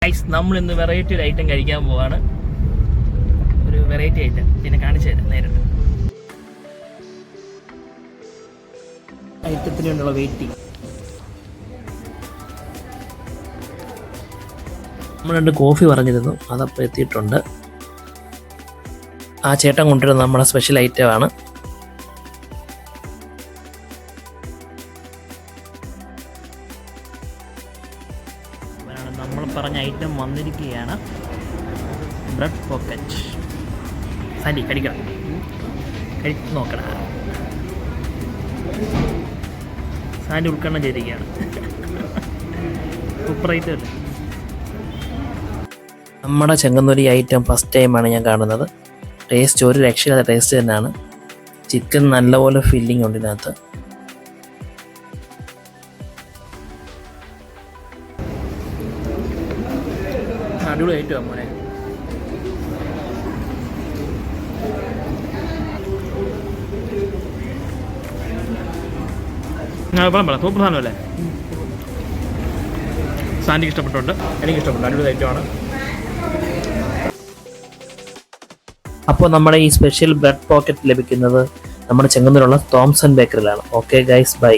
Guys, നമ്മൾ ഇന്ന് variety ഒരു ഐറ്റം കഴിക്കാൻ പോവാണ്. ഒരു വെറൈറ്റി ഐറ്റം പിന്നെ കാണിച്ചു തരാം നേരിട്ട്. ഐറ്റത്തിന് വേണ്ടിയുള്ള വെയിറ്റിംഗ്. നമ്മൾ 2 കോഫി പറഞ്ഞിരുന്നു, അതപ്പോൾ എത്തിയിട്ടുണ്ട്. ആ ചേട്ടൻ കൊണ്ടുവരുന്നത് നമ്മുടെ സ്പെഷ്യൽ ഐറ്റമാണ്. നമ്മൾ പറഞ്ഞ ഐറ്റം വന്നിരിക്കുകയാണ്. Bread pocket. സാൻഡി കടിക്കണം, നോക്കണം. സാൻഡി ഉൾക്കണ്ണം ചെയ്തിരിക്കുകയാണ്. സൂപ്പർ ഐറ്റം അല്ലേ. നമ്മുടെ ചെങ്ങന്നൂരി ഐറ്റം ഫസ്റ്റ് ടൈമാണ് ഞാൻ കാണുന്നത്. ടേസ്റ്റ് ഒരു രക്ഷയില്ലാത്ത ടേസ്റ്റ് തന്നെയാണ്. ചിക്കൻ നല്ലപോലെ ഫില്ലിംഗ് ഉണ്ട് ഇതിനകത്ത്. അടിപൊളി ഐറ്റമാണ് മോനെ. സൂപ്പർ സാധനമല്ലേ. സാൻഡിക്ക് ഇഷ്ടപ്പെട്ടുണ്ട്, എനിക്കിഷ്ടപ്പെട്ടു. അടിപൊളി ഐറ്റമാണ്. അപ്പോൾ നമ്മുടെ ഈ സ്പെഷ്യൽ ബ്രെഡ് പോക്കറ്റ് ലഭിക്കുന്നത് നമ്മുടെ ചെങ്ങന്നൂരുള്ള തോംസൺ ബേക്കറിയിലാണ്. Okay guys, by.